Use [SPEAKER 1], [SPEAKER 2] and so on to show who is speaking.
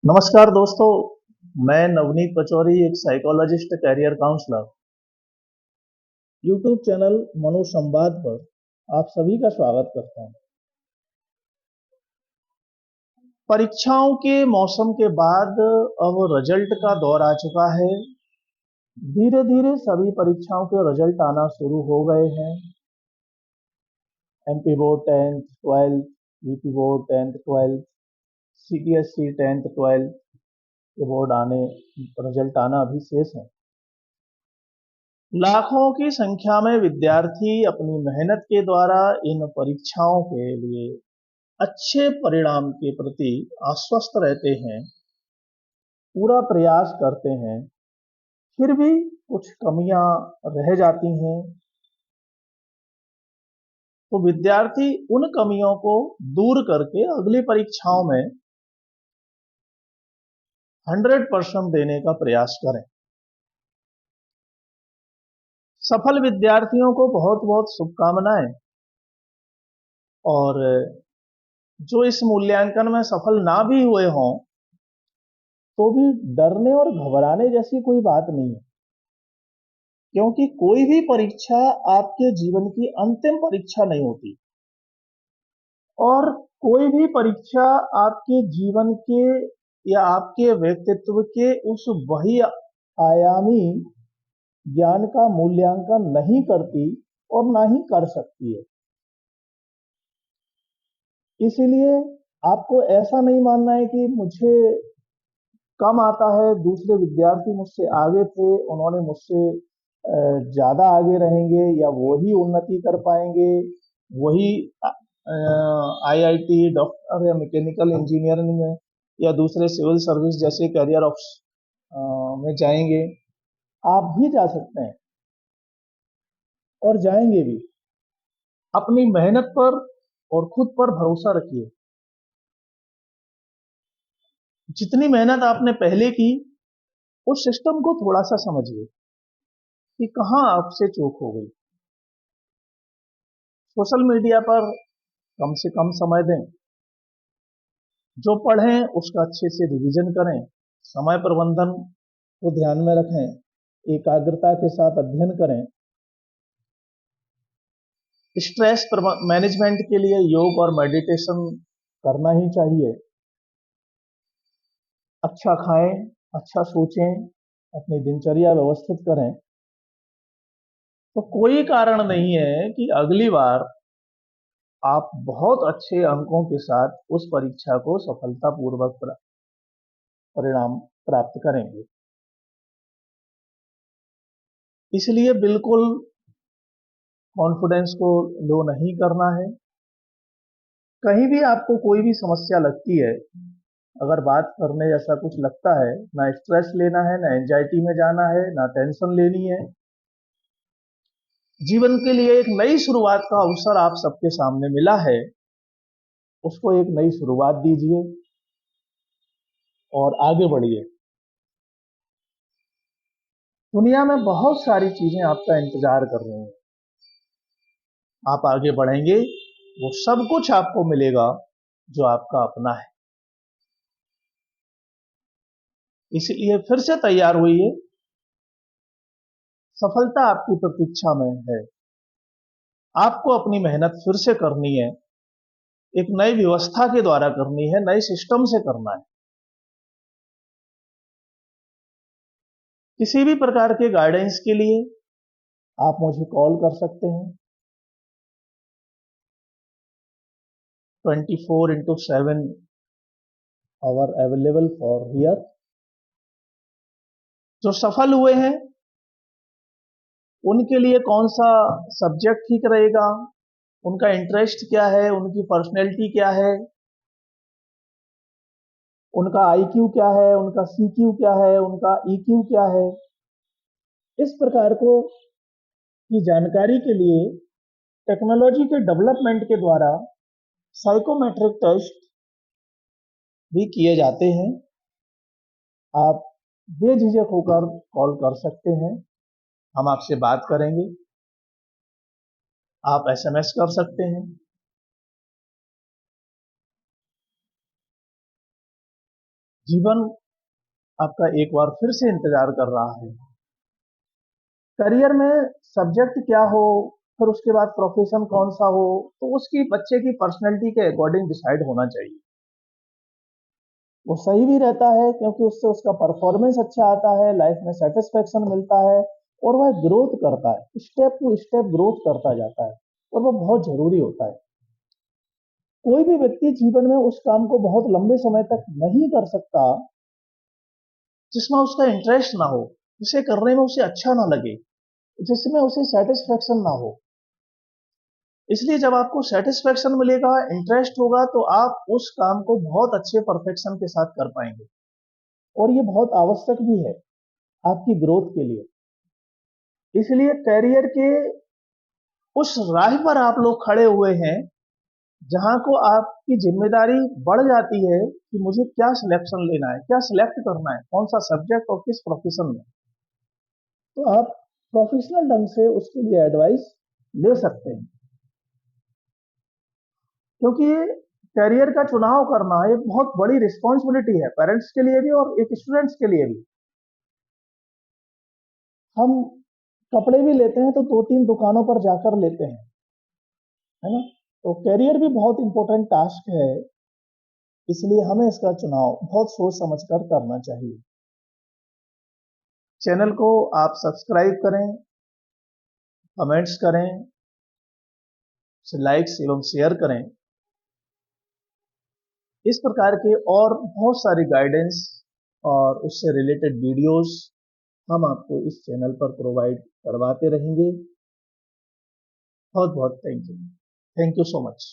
[SPEAKER 1] नमस्कार दोस्तों। मैं नवनीत पचौरी, एक psychologist, career counsellor. YouTube channel Manosamvad पर आप सभी का स्वागत करता हूं। परीक्षाओं के मौसम के बाद अब रिजल्ट का दौर आ चुका है। धीरे धीरे सभी परीक्षाओं के रिजल्ट आना शुरू हो गए हैं। MP board 10th 12th, UP board 10th 12th, CBSE 10th 12th के रिजल्ट आना अभी शेष है। लाखों की संख्या में विद्यार्थी अपनी मेहनत के द्वारा इन परीक्षाओं के लिए अच्छे परिणाम के प्रति आश्वस्त रहते हैं, पूरा प्रयास करते हैं। फिर भी कुछ कमियां रह जाती हैं, तो विद्यार्थी उन कमियों को दूर करके अगली परीक्षाओं में 100% देने का प्रयास करें। सफल विद्यार्थियों को बहुत बहुत शुभकामनाएं। और जो इस मूल्यांकन में सफल ना भी हुए हों, तो भी डरने और घबराने जैसी कोई बात नहीं है, क्योंकि कोई भी परीक्षा आपके जीवन की अंतिम परीक्षा नहीं होती। और कोई भी परीक्षा आपके जीवन के या आपके व्यक्तित्व के उस वही आयामी ज्ञान का मूल्यांकन नहीं करती और ना ही कर सकती है। इसीलिए आपको ऐसा नहीं मानना है कि मुझे कम आता है, दूसरे विद्यार्थी मुझसे आगे थे, उन्होंने मुझसे ज्यादा आगे रहेंगे या वही उन्नति कर पाएंगे, वही आईआईटी डॉक्टर या मैकेनिकल इंजीनियरिंग में या दूसरे सिविल सर्विस जैसे करियर में जाएंगे। आप भी जा सकते हैं और जाएंगे भी। अपनी मेहनत पर और खुद पर भरोसा रखिए। जितनी मेहनत आपने पहले की, उस सिस्टम को थोड़ा सा समझिए कि कहाँ आपसे चूक हो गई। सोशल मीडिया पर कम से कम समय दें। जो पढ़ें उसका अच्छे से रिवीजन करें। समय प्रबंधन को ध्यान में रखें। एकाग्रता के साथ अध्ययन करें। स्ट्रेस मैनेजमेंट के लिए योग और मेडिटेशन करना ही चाहिए। अच्छा खाएं, अच्छा सोचें, अपनी दिनचर्या व्यवस्थित करें। तो कोई कारण नहीं है कि अगली बार आप बहुत अच्छे अंकों के साथ उस परीक्षा को सफलतापूर्वक परिणाम प्राप्त करेंगे। इसलिए बिल्कुल कॉन्फिडेंस को लो नहीं करना है। कहीं भी आपको कोई भी समस्या लगती है, अगर बात करने जैसा कुछ लगता है, ना स्ट्रेस लेना है, ना एंजाइटी में जाना है, ना टेंशन लेनी है। जीवन के लिए एक नई शुरुआत का अवसर आप सबके सामने मिला है, उसको एक नई शुरुआत दीजिए और आगे बढ़िए। दुनिया में बहुत सारी चीजें आपका इंतजार कर रही हैं। आप आगे बढ़ेंगे, वो सब कुछ आपको मिलेगा जो आपका अपना है। इसलिए फिर से तैयार होइए। सफलता आपकी प्रतीक्षा में है। आपको अपनी मेहनत फिर से करनी है, एक नई व्यवस्था के द्वारा करनी है, नए सिस्टम से करना है। किसी भी प्रकार के गाइडेंस के लिए आप मुझे कॉल कर सकते हैं। 24/7 आवर अवेलेबल फॉर हियर। जो सफल हुए हैं उनके लिए कौन सा सब्जेक्ट ठीक रहेगा, उनका इंटरेस्ट क्या है, उनकी पर्सनैलिटी क्या है, उनका आईक्यू क्या है, उनका सीक्यू क्या है, उनका ईक्यू क्या है, इस प्रकार को की जानकारी के लिए टेक्नोलॉजी के डेवलपमेंट के द्वारा साइकोमेट्रिक टेस्ट भी किए जाते हैं। आप बेझिझक होकर कॉल कर सकते हैं, हम आपसे बात करेंगे। आप एसएमएस कर सकते हैं। जीवन आपका एक बार फिर से इंतजार कर रहा है। करियर में सब्जेक्ट क्या हो, फिर उसके बाद प्रोफेशन कौन सा हो, तो उसकी बच्चे की पर्सनैलिटी के अकॉर्डिंग डिसाइड होना चाहिए। वो सही भी रहता है क्योंकि उससे उसका परफॉर्मेंस अच्छा आता है, लाइफ में सेटिस्फेक्शन मिलता है और वह ग्रोथ करता है, स्टेप टू स्टेप ग्रोथ करता जाता है और वो बहुत जरूरी होता है। कोई भी व्यक्ति जीवन में उस काम को बहुत लंबे समय तक नहीं कर सकता जिसमें उसका इंटरेस्ट ना हो, जिसे करने में उसे अच्छा ना लगे, जिसमें उसे सेटिस्फेक्शन ना हो। इसलिए जब आपको सेटिस्फेक्शन मिलेगा, इंटरेस्ट होगा, तो आप उस काम को बहुत अच्छे परफेक्शन के साथ कर पाएंगे और ये बहुत आवश्यक भी है आपकी ग्रोथ के लिए। इसलिए कैरियर के उस राह पर आप लोग खड़े हुए हैं जहां को आपकी जिम्मेदारी बढ़ जाती है कि मुझे क्या सिलेक्शन लेना है, क्या सिलेक्ट करना है, कौन सा सब्जेक्ट और किस प्रोफेशन में। तो आप प्रोफेशनल ढंग से उसके लिए एडवाइस ले सकते हैं, क्योंकि करियर का चुनाव करना एक बहुत बड़ी रिस्पॉन्सिबिलिटी है, पेरेंट्स के लिए भी और एक स्टूडेंट्स के लिए भी। हम कपड़े भी लेते हैं तो दो तीन दुकानों पर जाकर लेते हैं, है ना। तो करियर भी बहुत इंपॉर्टेंट टास्क है, इसलिए हमें इसका चुनाव बहुत सोच समझकर करना चाहिए। चैनल को आप सब्सक्राइब करें, कमेंट्स करें, लाइक्स एवं शेयर करें। इस प्रकार के और बहुत सारे गाइडेंस और उससे रिलेटेड वीडियोस हम आपको इस चैनल पर प्रोवाइड करवाते रहेंगे। बहुत बहुत थैंक यू सो मच।